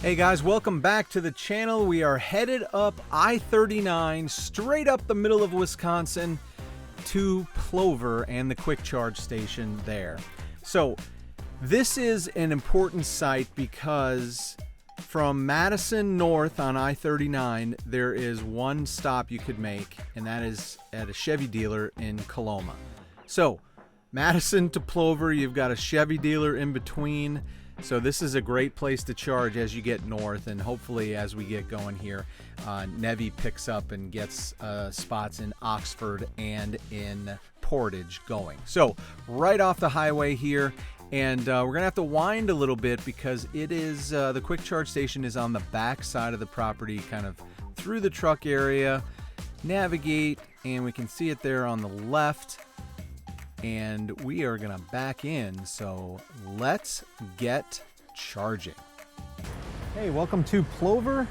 Hey guys, welcome back to the channel. We are headed up I-39 straight up the middle of Wisconsin to Plover and the Kwik Charge station there. So this is an important site because from Madison north on I-39 there is one stop you could make, and that is at a Chevy dealer in Coloma. So Madison to Plover, you've got a Chevy dealer in between. So this is a great place to charge as you get north, and hopefully as we get going here, NEVI picks up and gets spots in Oxford and in Portage going. So right off the highway here, and we're gonna have to wind a little bit because it is the Kwik Charge station is on the back side of the property, kind of through the truck area. Navigate, and we can see it there on the left. And we are gonna back in, so let's get charging. Hey, welcome to Plover,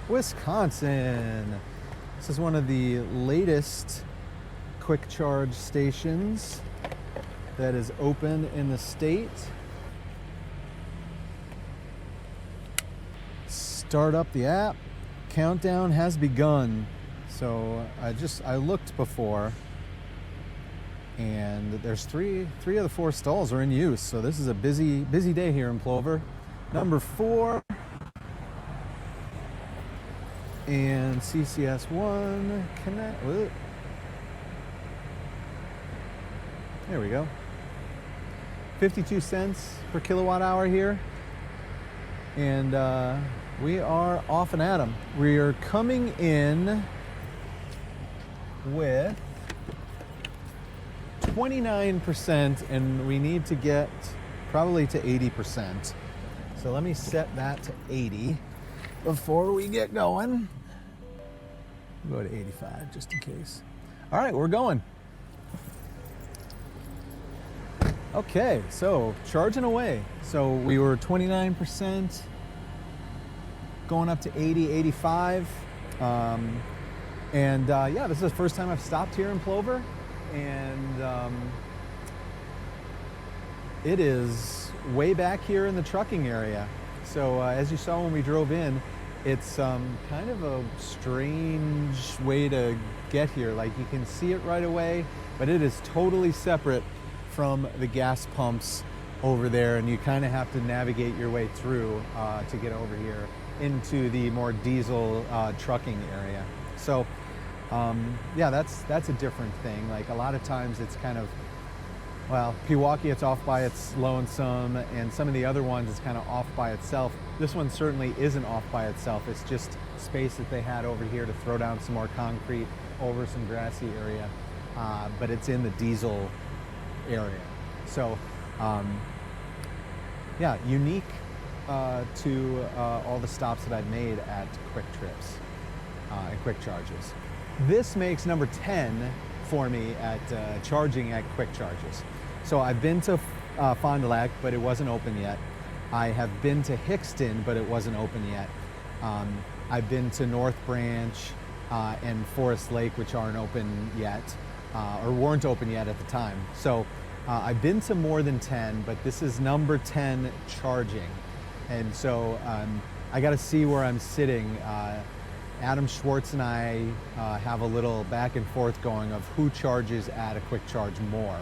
Wisconsin. This is one of the latest Kwik Charge stations that is open in the state. Start up the app. Countdown has begun. So I looked before, and there's three of the 4 stalls are in use, so this is a busy day here in Plover. Number 4 and CCS1 connect. There we go. 52 cents per kilowatt hour here, and we are off and at 'em. We are coming in with 29%, and we need to get probably to 80%. So let me set that to 80 before we get going. Go to 85 just in case. All right, we're going. Okay, so charging away. So we were 29%, going up to 80, 85. Yeah, this is the first time I've stopped here in Plover. And it is way back here in the trucking area. So as you saw when we drove in, it's kind of a strange way to get here. Like, you can see it right away, but it is totally separate from the gas pumps over there, and you kind of have to navigate your way through to get over here into the more diesel trucking area. So yeah, that's a different thing. Like, a lot of times it's kind of, well, Pewaukee, it's off by its lonesome, and some of the other ones it's kind of off by itself. This one certainly isn't off by itself. It's just space that they had over here to throw down some more concrete over some grassy area, but it's in the diesel area. So yeah, unique to all the stops that I've made at Kwik Trips and Kwik Charges. This makes number 10 for me at charging at Kwik Charges. So I've been to Fond du Lac, but it wasn't open yet. I have been to Hickston, but it wasn't open yet. I've been to North Branch and Forest Lake, which aren't open yet, or weren't open yet at the time. So I've been to more than 10, but this is number 10 charging. And so I got to see where I'm sitting. Adam Schwartz and I have a little back and forth going of who charges at a Kwik Charge more.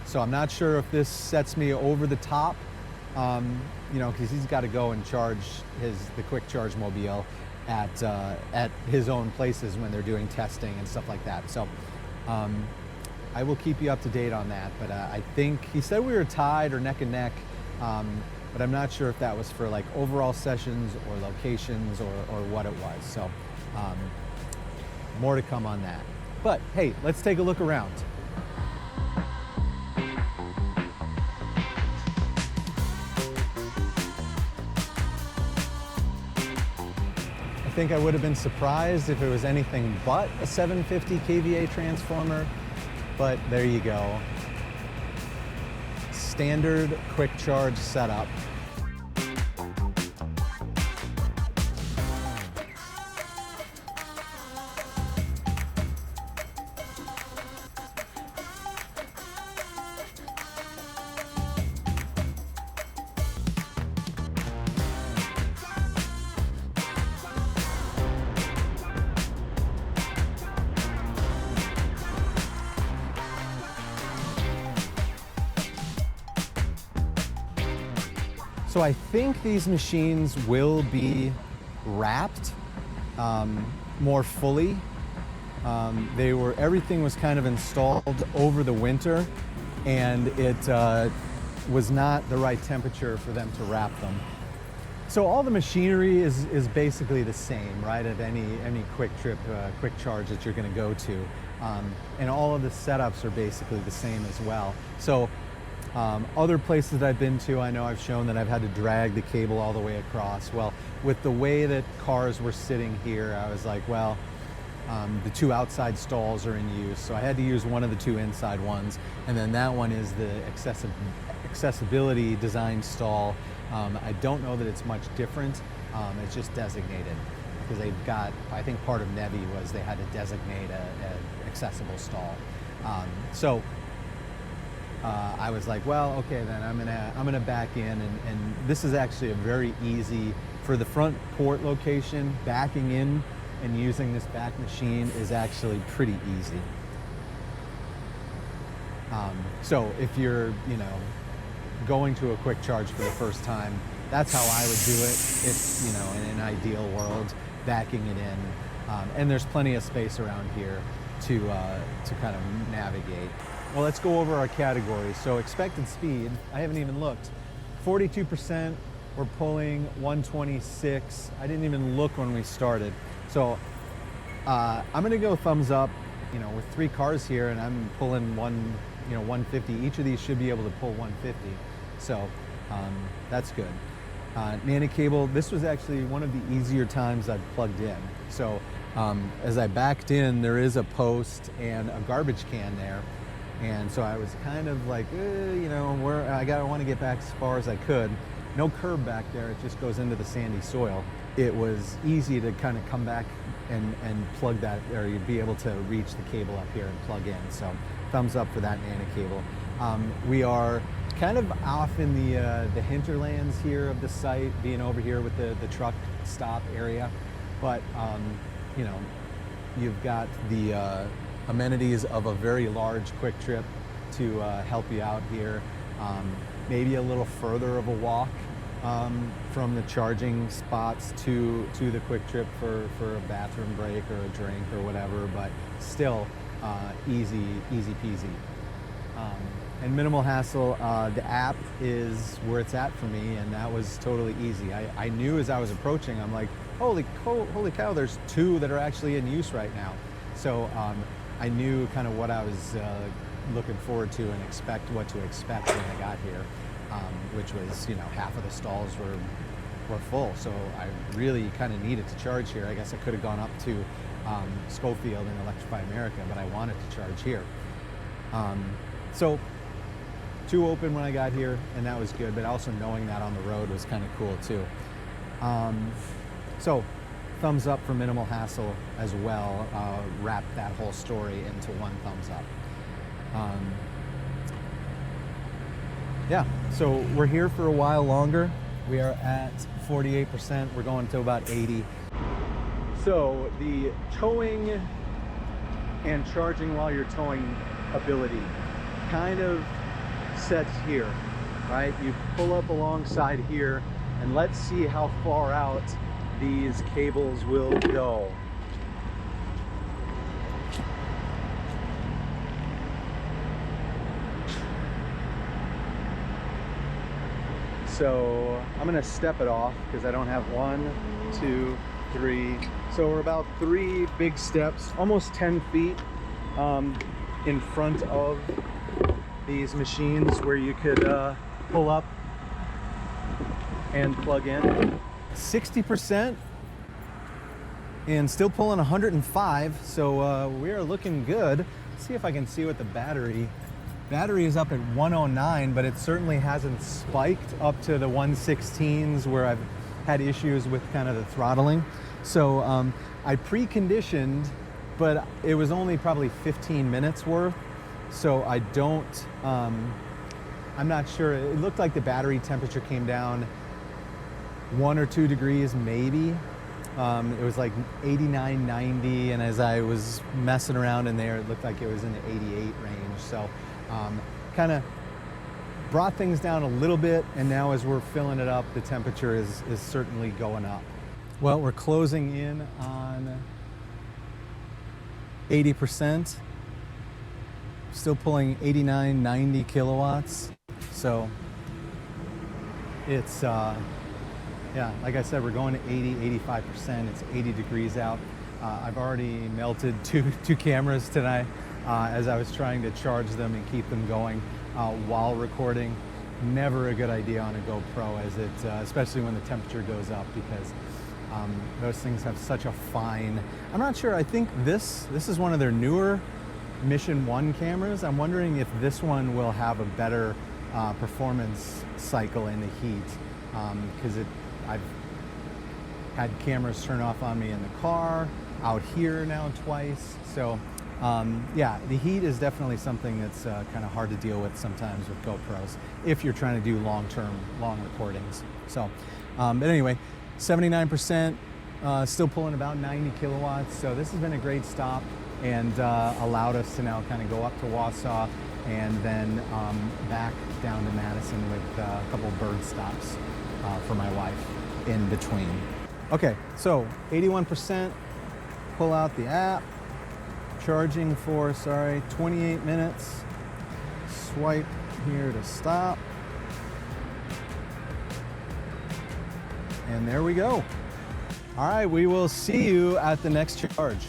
So I'm not sure if this sets me over the top, you know, because he's got to go and charge the Kwik Charge mobile at his own places when they're doing testing and stuff like that. So I will keep you up to date on that. But I think he said we were tied or neck and neck. But I'm not sure if that was for like overall sessions or locations or what it was. So more to come on that. But hey, let's take a look around. I think I would have been surprised if it was anything but a 750 kVA transformer, but there you go. Standard Kwik Charge setup. So I think these machines will be wrapped more fully. Everything was kind of installed over the winter, and it was not the right temperature for them to wrap them. So all the machinery is basically the same, right, at any Kwik Trip, Kwik Charge that you're going to go to. And all of the setups are basically the same as well. So other places that I've been to, I know I've shown that I've had to drag the cable all the way across. Well, with the way that cars were sitting here, I was like, well, the two outside stalls are in use, so I had to use one of the two inside ones, and then that one is the accessibility design stall. I don't know that it's much different. It's just designated because they've got, I think part of NEVI was they had to designate an accessible stall. I was like, well, okay, then I'm gonna back in, and this is actually a very easy, for the front port location, backing in and using this back machine is actually pretty easy. So if you're, going to a Kwik Charge for the first time, that's how I would do it. If, in an ideal world, backing it in. And there's plenty of space around here to kind of navigate. Well, let's go over our categories. So expected speed, I haven't even looked. 42%, we're pulling 126. I didn't even look when we started. So I'm gonna go thumbs up, with 3 cars here, and I'm pulling 150. Each of these should be able to pull 150. So that's good. Nano cable, this was actually one of the easier times I've plugged in. So as I backed in, there is a post and a garbage can there. And so I was kind of like, I want to get back as far as I could. No curb back there, it just goes into the sandy soil. It was easy to kind of come back and plug that, or you'd be able to reach the cable up here and plug in. So thumbs up for that nano cable. We are kind of off in the hinterlands here of the site, being over here with the truck stop area. But, you've got the amenities of a very large Kwik Trip to help you out here. Maybe a little further of a walk from the charging spots to the Kwik Trip for a bathroom break or a drink or whatever, but still easy peasy. And minimal hassle. The app is where it's at for me, and that was totally easy. I knew as I was approaching, I'm like, holy cow, there's 2 that are actually in use right now. So I knew kind of what I was looking forward to and what to expect when I got here, which was, half of the stalls were full. So I really kind of needed to charge here. I guess I could have gone up to Schofield and Electrify America, but I wanted to charge here. So 2 open when I got here, and that was good, but also knowing that on the road was kind of cool too. So thumbs up for minimal hassle as well. Wrap that whole story into 1 thumbs up. Yeah, so we're here for a while longer. We are at 48%. We're going to about 80. So the towing and charging while you're towing ability kind of sets here, right? You pull up alongside here, and let's see how far out these cables will go. So I'm gonna step it off because I don't have 1, 2, 3. So we're about 3 big steps, almost 10 feet in front of these machines where you could pull up and plug in. 60% and still pulling 105, so we are looking good. Let's see if I can see what the battery is up at 109, but it certainly hasn't spiked up to the 116s where I've had issues with kind of the throttling. So I preconditioned, but it was only probably 15 minutes worth, so I don't, I'm not sure. It looked like the battery temperature came down 1 or 2 degrees maybe. It was like 89, 90, and as I was messing around in there, it looked like it was in the 88 range. So kind of brought things down a little bit, and now as we're filling it up, the temperature is certainly going up. Well, we're closing in on 80%. Still pulling 89, 90 kilowatts. So it's, yeah, like I said, we're going to 80, 85%. It's 80 degrees out. I've already melted two cameras tonight as I was trying to charge them and keep them going while recording. Never a good idea on a GoPro, as it, especially when the temperature goes up, because those things have such a fine. I'm not sure. I think this is one of their newer Mission 1 cameras. I'm wondering if this one will have a better performance cycle in the heat, because I've had cameras turn off on me in the car, out here now twice. So yeah, the heat is definitely something that's kind of hard to deal with sometimes with GoPros if you're trying to do long recordings. So, but anyway, 79%, still pulling about 90 kilowatts. So this has been a great stop, and allowed us to now kind of go up to Wausau and then back down to Madison with a couple of bird stops for my wife in between. Okay, so 81%, pull out the app, charging for, 28 minutes, swipe here to stop, and there we go. All right, we will see you at the next charge.